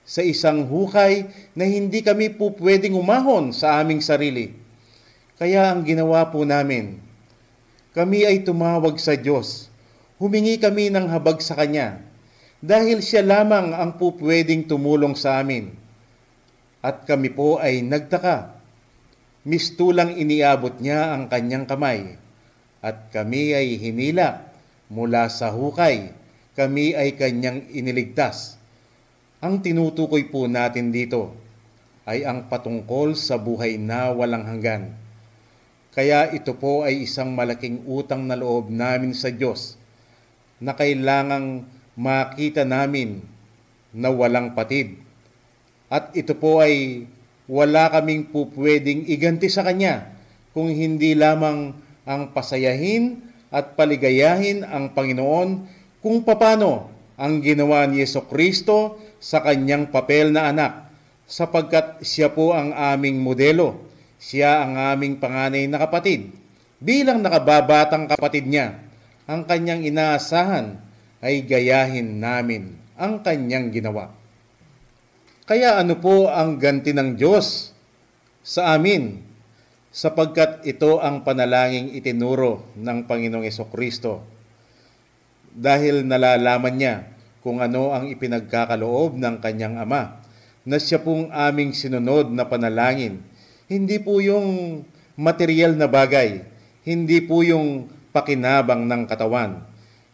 sa isang hukay na hindi kami po pwedeng umahon sa aming sarili. Kaya ang ginawa po namin, kami ay tumawag sa Diyos. Humingi kami ng habag sa Kanya dahil siya lamang ang po pwedeng tumulong sa amin. At kami po ay nagtaka. Mistulang iniabot niya ang kanyang kamay at kami ay hinila mula sa hukay. Kami ay kanyang iniligtas. Ang tinutukoy po natin dito ay ang patungkol sa buhay na walang hanggan. Kaya ito po ay isang malaking utang na loob namin sa Diyos na kailangang makita namin na walang patid. At ito po ay wala kaming po pwedeng iganti sa Kanya kung hindi lamang ang pasayahin at paligayahin ang Panginoon kung papano ang ginawa ni Jesucristo sa Kanyang papel na anak, sapagkat siya po ang aming modelo, siya ang aming panganay na kapatid. Bilang nakababatang kapatid niya, ang Kanyang inaasahan ay gayahin namin ang Kanyang ginawa. Kaya ano po ang ganti ng Diyos sa amin? Sapagkat ito ang panalangin itinuro ng Panginoong Jesucristo. Dahil nalalaman niya kung ano ang ipinagkakaloob ng kanyang ama, na siya pong aming sinunod na panalangin. Hindi po yung material na bagay, hindi po yung pakinabang ng katawan,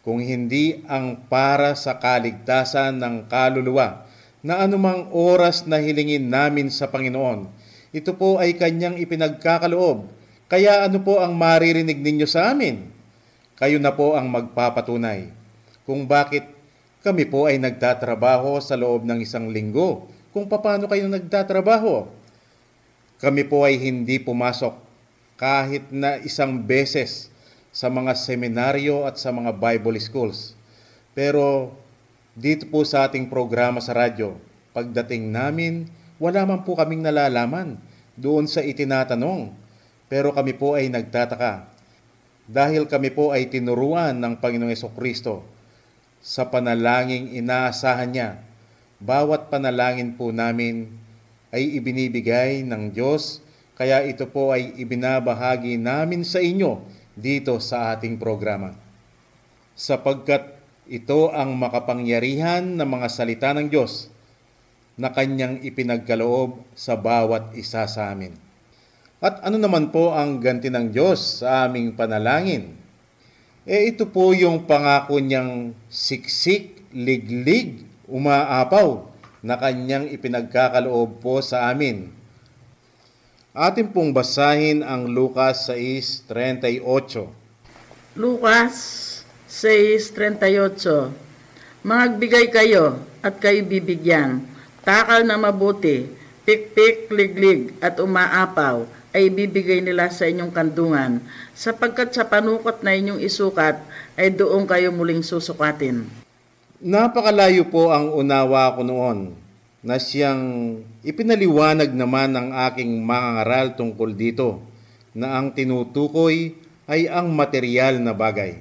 kung hindi ang para sa kaligtasan ng kaluluwa, na anumang oras na hilingin namin sa Panginoon, ito po ay kanyang ipinagkakaloob. Kaya ano po ang maririnig ninyo sa amin? Kayo na po ang magpapatunay kung bakit kami po ay nagtatrabaho sa loob ng isang linggo. Kung paano kayo nagtatrabaho. Kami po ay hindi pumasok kahit na isang beses sa mga seminaryo at sa mga Bible schools. Pero dito po sa ating programa sa radyo, pagdating namin, wala man po kaming nalalaman doon sa itinatanong. Pero kami po ay nagtataka dahil kami po ay tinuruan ng Panginoong Hesukristo sa panalangin inaasahan niya. Bawat panalangin po namin ay ibinibigay ng Diyos, kaya ito po ay ibinabahagi namin sa inyo dito sa ating programa. Sapagkat ito ang makapangyarihan ng mga salita ng Diyos na Kanyang ipinagkaloob sa bawat isa sa amin. At ano naman po ang ganti ng Diyos sa aming panalangin? Ito po yung pangako niyang siksik, liglig, umaapaw na Kanyang ipinagkakaloob po sa amin. Atin pong basahin ang Lucas 6:38. Lucas 6:38. Magbigay kayo at kayo bibigyan, takal na mabuti, pikpik, liglig at umaapaw ay bibigay nila sa inyong kandungan, sapagkat sa panukot na inyong isukat ay doon kayo muling susukatin. Napakalayo po ang unawa ko noon na siyang ipinaliwanag naman ng aking mangangaral tungkol dito na ang tinutukoy ay ang material na bagay.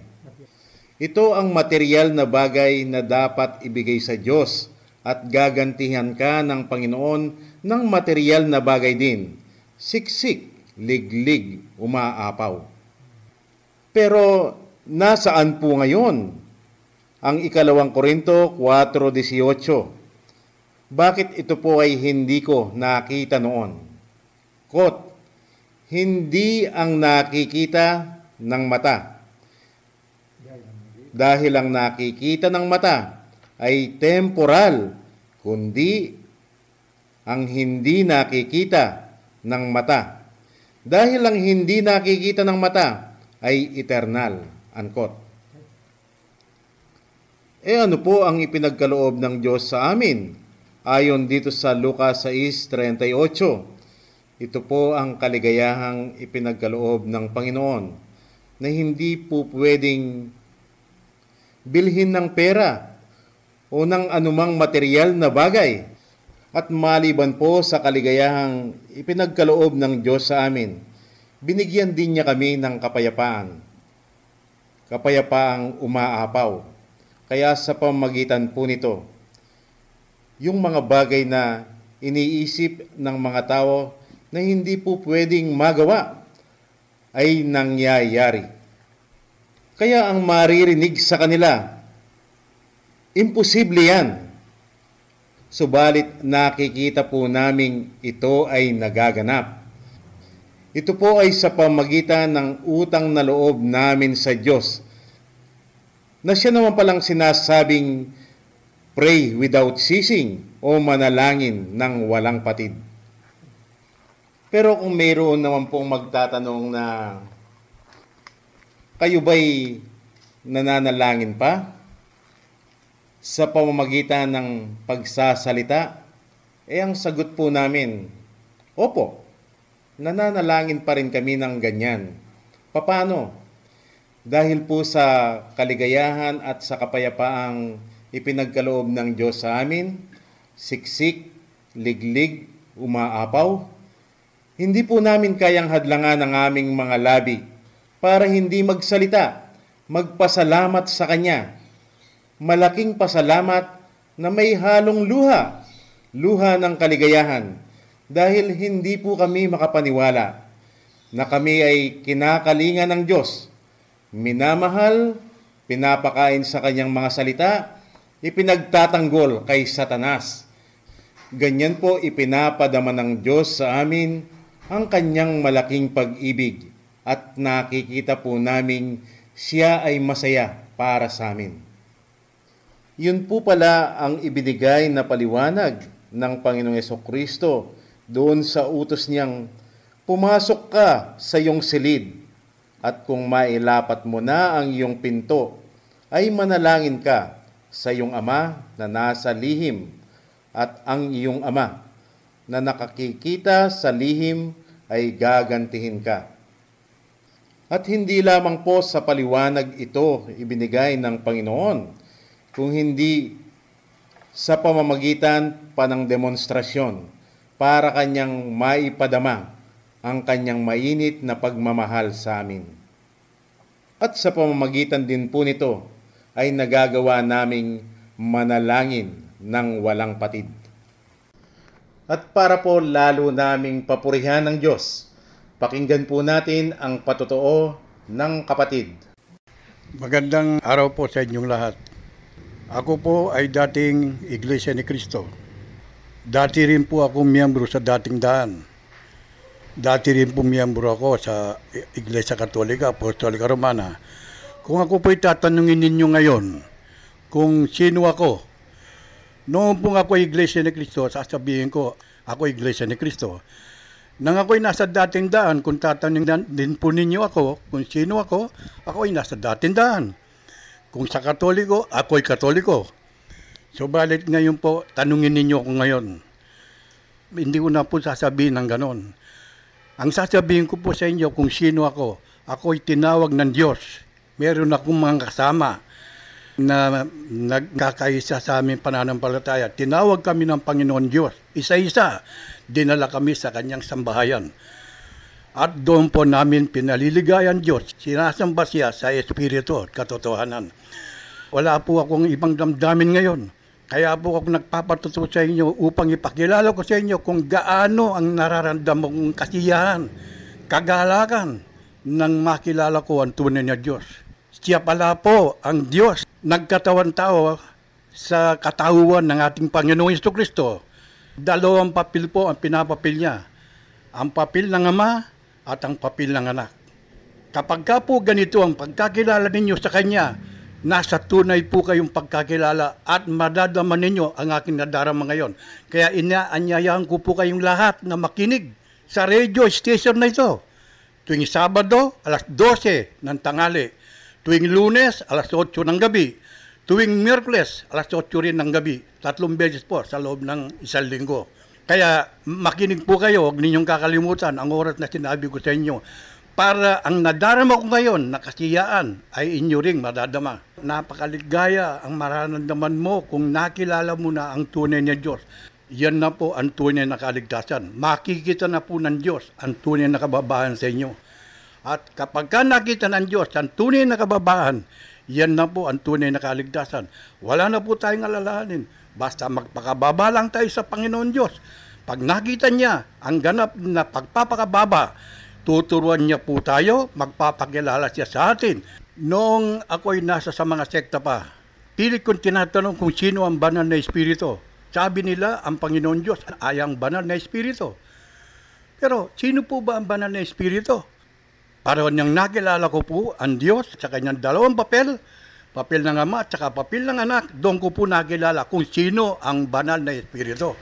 Ito ang material na bagay na dapat ibigay sa Diyos at gagantihan ka ng Panginoon ng material na bagay din. Siksik, liglig, umaapaw. Pero nasaan po ngayon ang 2 Korinto 4:18? Bakit ito po ay hindi ko nakita noon? Quote, hindi ang nakikita ng mata. Dahil ang nakikita ng mata ay temporal, kundi ang hindi nakikita ng mata. Dahil ang hindi nakikita ng mata ay eternal. Unquote. Ano po ang ipinagkaloob ng Diyos sa amin? Ayon dito sa Lucas 6:38, ito po ang kaligayahang ipinagkaloob ng Panginoon na hindi po pwedeng bilhin ng pera o ng anumang material na bagay. At maliban po sa kaligayahang ipinagkaloob ng Diyos sa amin, binigyan din niya kami ng kapayapaan. Kapayapaang umaapaw. Kaya sa pamamagitan po nito, yung mga bagay na iniisip ng mga tao na hindi po pwedeng magawa ay nangyayari. Kaya ang maririnig sa kanila, imposible yan. Subalit nakikita po namin ito ay nagaganap. Ito po ay sa pamagitan ng utang na loob namin sa Diyos, na siya naman palang sinasabing pray without ceasing o manalangin ng walang patid. Pero kung mayroon naman pong magtatanong na kayo ba'y nananalangin pa sa pamamagitan ng pagsasalita? Ang sagot po namin, opo, nananalangin pa rin kami ng ganyan. Paano? Dahil po sa kaligayahan at sa kapayapaang ipinagkaloob ng Diyos sa amin, siksik, liglig, umaapaw, hindi po namin kayang hadlangan ang aming mga labi para hindi magsalita, magpasalamat sa Kanya. Malaking pasalamat na may halong luha, luha ng kaligayahan, dahil hindi po kami makapaniwala na kami ay kinakalinga ng Diyos, minamahal, pinapakain sa Kanyang mga salita, ipinagtatanggol kay Satanas. Ganyan po ipinapadama ng Diyos sa amin ang Kanyang malaking pag-ibig at nakikita po namin siya ay masaya para sa amin. Yun po pala ang ibinigay na paliwanag ng Panginoong Hesukristo doon sa utos niyang, pumasok ka sa iyong silid at kung mailapat mo na ang iyong pinto, ay manalangin ka sa iyong ama na nasa lihim at ang iyong ama na nakakikita sa lihim ay gagantihin ka. At hindi lamang po sa paliwanag ito ibinigay ng Panginoon, kung hindi sa pamamagitan pa ng demonstrasyon para Kanyang maipadama ang kanyang mainit na pagmamahal sa amin. At sa pamamagitan din po nito ay nagagawa naming manalangin ng walang patid. At para po lalo naming papurihan ng Diyos, pakinggan po natin ang patotoo ng kapatid. Magandang araw po sa inyong lahat. Ako po ay dating Iglesia ni Cristo. Dati rin po ako miyembro sa dating daan. Dati rin po miyembro ako sa Iglesia Katolika, Apostolika Romana. Kung ako po'y tatanungin ninyo ngayon, kung sino ako, noon po ako Iglesia ni Cristo, sasabihin ko, ako Iglesia ni Cristo. Nang ako'y nasa dating daan, kung tatanungin din po ninyo ako, kung sino ako, ako'y nasa dating daan. Kung sa Katoliko, ako'y Katoliko. Subalit ngayon po, tanungin ninyo ako ngayon. Hindi ko na po sasabihin ng ganon. Ang sasabihin ko po sa inyo kung sino ako, ako'y tinawag ng Diyos. Meron akong mga kasama na nagkakaisa sa aming pananampalataya. Tinawag kami ng Panginoon Diyos. Isa-isa, dinala kami sa kanyang sambahayan. At doon po namin pinaliligayan Diyos. Sinasamba siya sa Espiritu at katotohanan. Wala po akong ibang damdamin ngayon. Kaya po ako nagpapatuto sa inyo upang ipakilala ko sa inyo kung gaano ang nararamdaman kong kasiyahan, kagalakan nang makilala ko ang tunay na Diyos. Siya pala po ang Diyos, nagkatawan tao sa katauhan ng ating Panginoong Jesucristo. Dalawang papel po ang pinapapil niya. Ang papel ng Ama at ang papel ng Anak. Kapag ka po ganito ang pagkakilala ninyo sa Kanya, nasa tunay po kayong pagkakilala at madadama ninyo ang aking nadarama ngayon. Kaya inaanyayahan ko po kayong lahat na makinig sa radio station na ito. Tuwing Sabado, alas 12 ng tanghali. Tuwing Lunes, alas 8 ng gabi. Tuwing Miyerkules, alas 8 rin ng gabi. 3 beses po sa loob ng 1 linggo. Kaya makinig po kayo, huwag ninyong kakalimutan ang oras na sinabi ko sa inyo. Para ang nadarama ko ngayon na kasiyaan ay inyo ring madadama. Napakaligaya ang mararamdaman mo kung nakilala mo na ang tunay na Diyos. Yan na po ang tunay na kaligtasan. Makikita na po ng Diyos ang tunay na kababahan sa inyo. At kapag ka nakita ng Diyos ang tunay na kababahan, yan na po ang tunay na kaligtasan. Wala na po tayong alalahanin. Basta magpakababa lang tayo sa Panginoon Diyos. Pag nakita niya ang ganap na pagpapakababa, tuturuan niya po tayo, magpapakilala siya sa atin. Noong ako'y nasa sa mga sekta pa, pilit kong tinatanong kung sino ang banal na Espiritu. Sabi nila, ang Panginoon Diyos ay ang banal na Espiritu. Pero sino po ba ang banal na Espiritu? Para niyang nakilala ko po ang Diyos sa kanyang dalawang papel, papel ng Ama at saka papel ng Anak, doon ko po nakilala kung sino ang banal na Espiritu.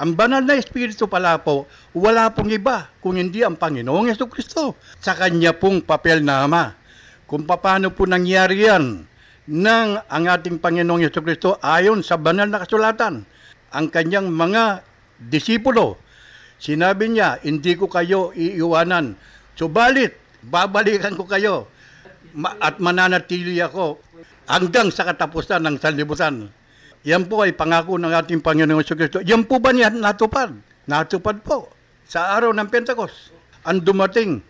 Ang banal na Espiritu pala po, wala pong iba kung hindi ang Panginoong Jesucristo sa kanya pong papel na Ama. Kung paano po nangyari yan ng ang ating Panginoong Jesucristo ayon sa banal na kasulatan, ang kanyang mga disipulo, sinabi niya, hindi ko kayo iiwanan, subalit babalikan ko kayo at mananatili ako hanggang sa katapusan ng sanlibutan. Yan po ay pangako ng ating Panginoong Jesucristo. Yan po ba niya natupad? Natupad po. Sa araw ng Pentecost, ang dumating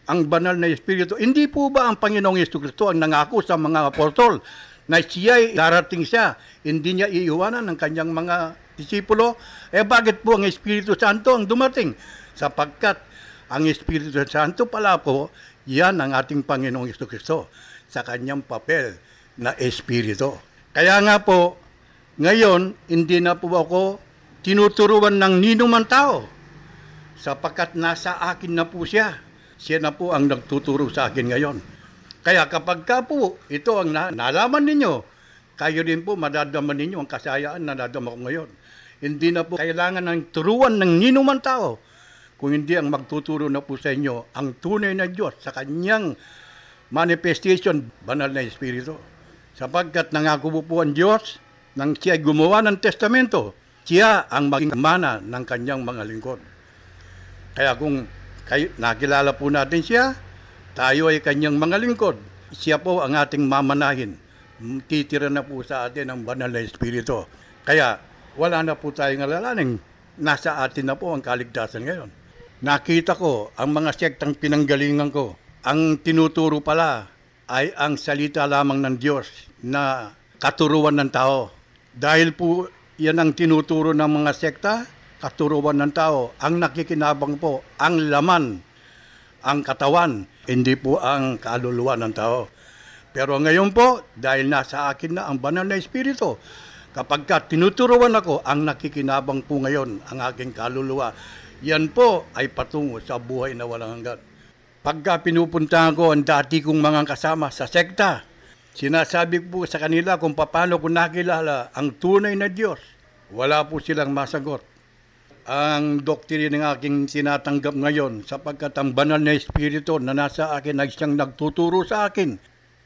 ang banal na Espiritu. Hindi po ba ang Panginoong Jesucristo ang nangako sa mga apostol na siya'y darating siya, hindi niya iiwanan ng kanyang mga disipulo? Bakit po ang Espiritu Santo ang dumating? Sapagkat ang Espiritu Santo pala po, yan ang ating Panginoong Jesucristo sa kanyang papel na Espiritu. Kaya nga po, ngayon, hindi na po ako tinuturuan ng ninuman tao sapagkat nasa akin na po siya. Siya na po ang nagtuturo sa akin ngayon. Kaya kapag ka po ito ang nalaman ninyo, kayo din po madadama ninyo ang kasayaan na nadama ko ngayon. Hindi na po kailangan ng turuan ng ninuman tao, kung hindi ang magtuturo na po sa inyo ang tunay na Diyos sa kanyang manifestation, banal na Espiritu. Sapagkat nangako po ang Diyos, nang siya gumawa ng testamento, siya ang maging mana ng kanyang mga lingkod. Kaya kung nakilala po natin siya, tayo ay kanyang mga lingkod. Siya po ang ating mamanahin. Titira na po sa atin ang banal na Espiritu. Kaya wala na po tayong alalahanin. Nasa atin na po ang kaligtasan ngayon. nakita ko ang mga sektang pinanggalingan ko. Ang tinuturo pala ay ang salita lamang ng Diyos na katuruan ng tao. Dahil po yan ang tinuturo ng mga sekta, katuruan ng tao. Ang nakikinabang po, ang laman, ang katawan, hindi po ang kaluluwa ng tao. Pero ngayon po, dahil nasa akin na ang banal na Espiritu, kapag tinuturuan ako, ang nakikinabang po ngayon, ang aking kaluluwa, yan po ay patungo sa buhay na walang hanggan. Pagka pinupuntahan ko ang dati kong mga kasama sa sekta, sinasabi po sa kanila kung paano ko nakilala ang tunay na Diyos. Wala po silang masagot. Ang doktrina ng aking sinatanggap ngayon, sapagkat ang banal na Espiritu na nasa akin ay siyang nagtuturo sa akin,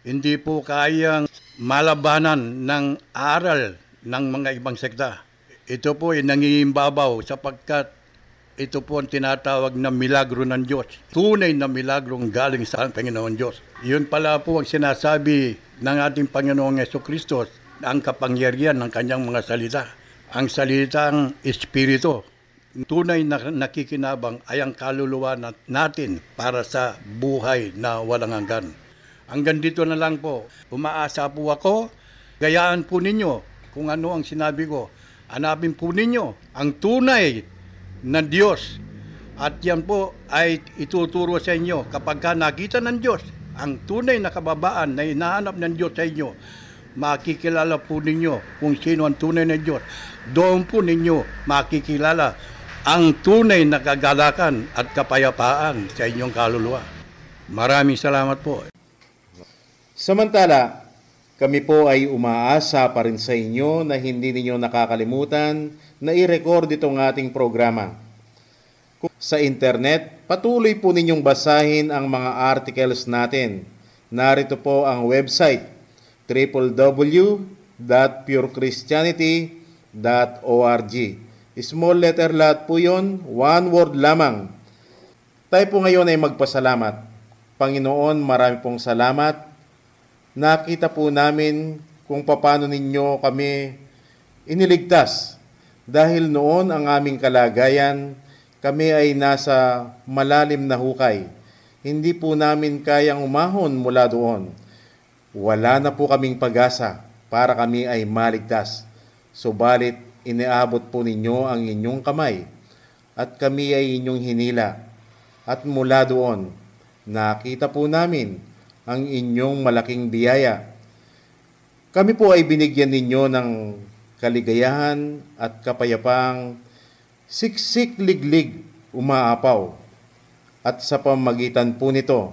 hindi po kayang malabanan ng aral ng mga ibang sekta. Ito po ay nangingimbabaw sapagkat ito po ang tinatawag na milagro ng Diyos. Tunay na milagrong galing sa Panginoon Diyos. Yun pala po ang sinasabi ng ating Panginoong Jesucristo, ang kapangyarihan ng kanyang mga salita. Ang salitang Espiritu, tunay na nakikinabang ay ang kaluluwa natin para sa buhay na walang hanggan. Hanggang dito na lang po. Umaasa po ako, gayaan po ninyo kung ano ang sinabi ko. Hanapin po ninyo ang tunay na Diyos. At yan po ay ituturo sa inyo kapag nakita ng Diyos ang tunay na kababaan na hinahanap ng Diyos sa inyo. Makikilala po ninyo kung sino ang tunay na Diyos. Doon po ninyo makikilala ang tunay na kagalakan at kapayapaan sa inyong kaluluwa. Maraming salamat po. Samantala, kami po ay umaasa pa rin sa inyo na hindi ninyo nakakalimutan na i-record itong ating programa. Sa internet, patuloy po ninyong basahin ang mga articles natin. Narito po ang website, www.purechristianity.org. Small letter lahat po yun, one word lamang. Tayo po ngayon ay magpasalamat. Panginoon, marami pong salamat. Nakita po namin kung paano ninyo kami iniligtas. Dahil noon ang aming kalagayan, kami ay nasa malalim na hukay. Hindi po namin kayang umahon mula doon. Wala na po kaming pag-asa para kami ay maligtas. Subalit, iniabot po ninyo ang inyong kamay at kami ay inyong hinila. At mula doon, nakita po namin ang inyong malaking biyaya. Kami po ay binigyan ninyo ng kaligayahan at kapayapang siksik-liglig umaapaw. At sa pamagitan po nito,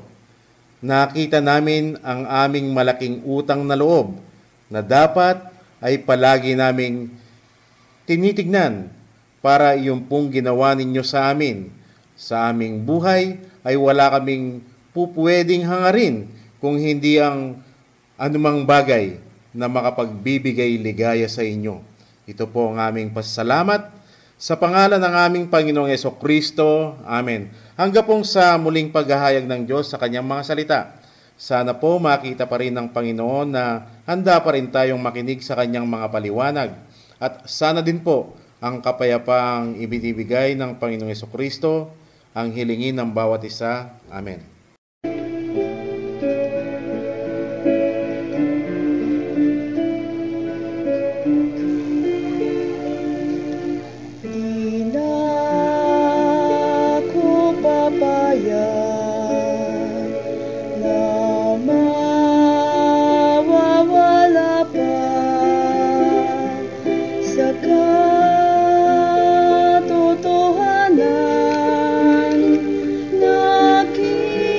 nakita namin ang aming malaking utang na loob na dapat ay palagi naming tinitignan para yung pong ginawa ninyo sa amin. Sa aming buhay ay wala kaming pupwedeng hangarin kung hindi ang anumang bagay na makapagbibigay ligaya sa inyo. Ito po ang aming pasasalamat sa pangalan ng aming Panginoong Jesucristo. Amen. Hanggang pong sa muling paghahayag ng Diyos sa kanyang mga salita. Sana po makita pa rin ng Panginoon na handa pa rin tayong makinig sa kanyang mga paliwanag. At sana din po ang kapayapaang ibinibigay ng Panginoong Jesucristo ang hilingin ng bawat isa. Amen. Katotohanan, nakita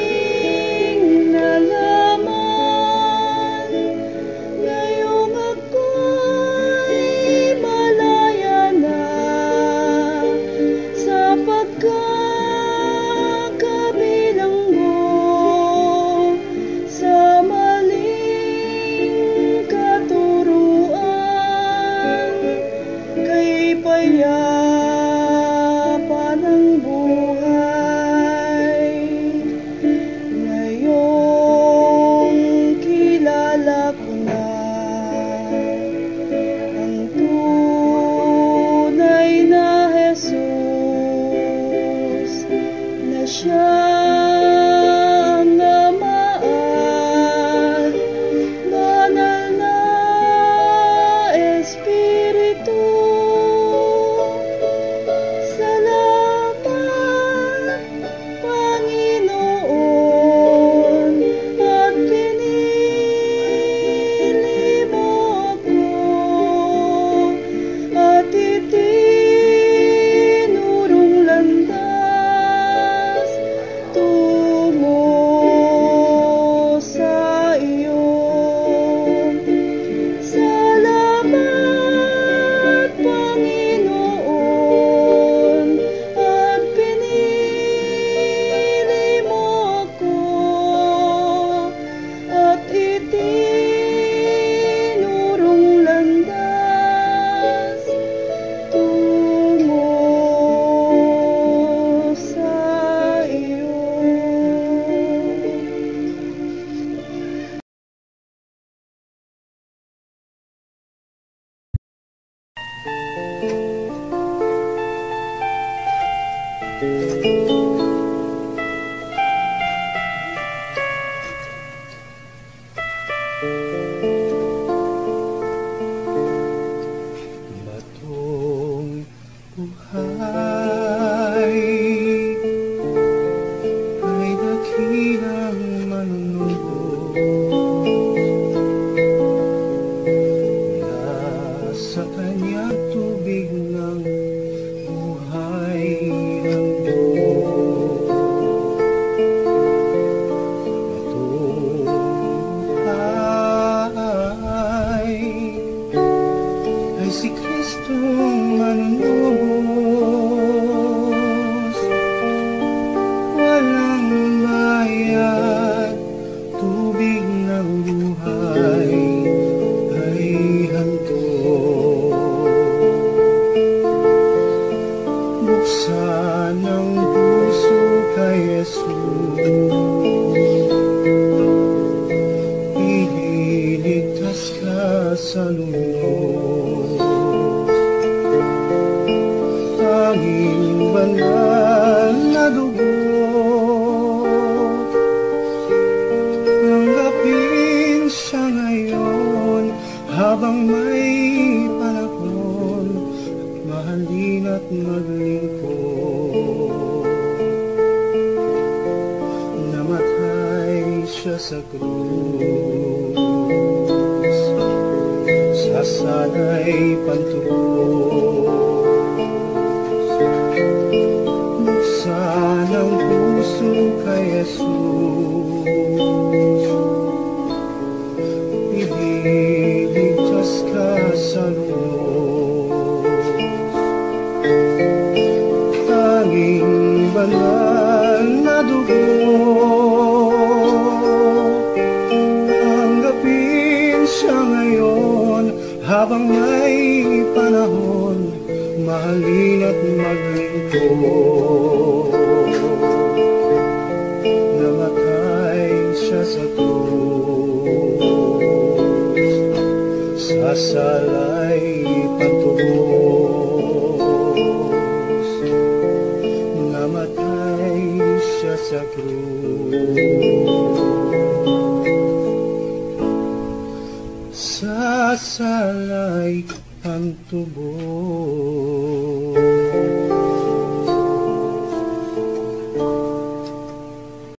Batong buhay ay dakilang manunubos mula sa kanyang tubig ng buhay ng Diyos. Batong buhay ay si Kristong manunubos, walang bayad, tubig ng buhay ay handog. Buksan ang puso kay Jesus, ililigtas ka sa lubos. Tanging banal na dugo, tanggapin siya ngayon habang may panahon, at mahalin at maglingkod. Namatay siya sa krus, sasanay pantubos. Buksan ang puso kay Jesus, ililigtas ka sa lubos. Tanging banal na dugo, tanggapin siya ngayon habang may panahon, mahalin at maglingkod. Namatay siya sa krus, sasalay pantubos. Namatay siya sa krus, sasalay pantubos.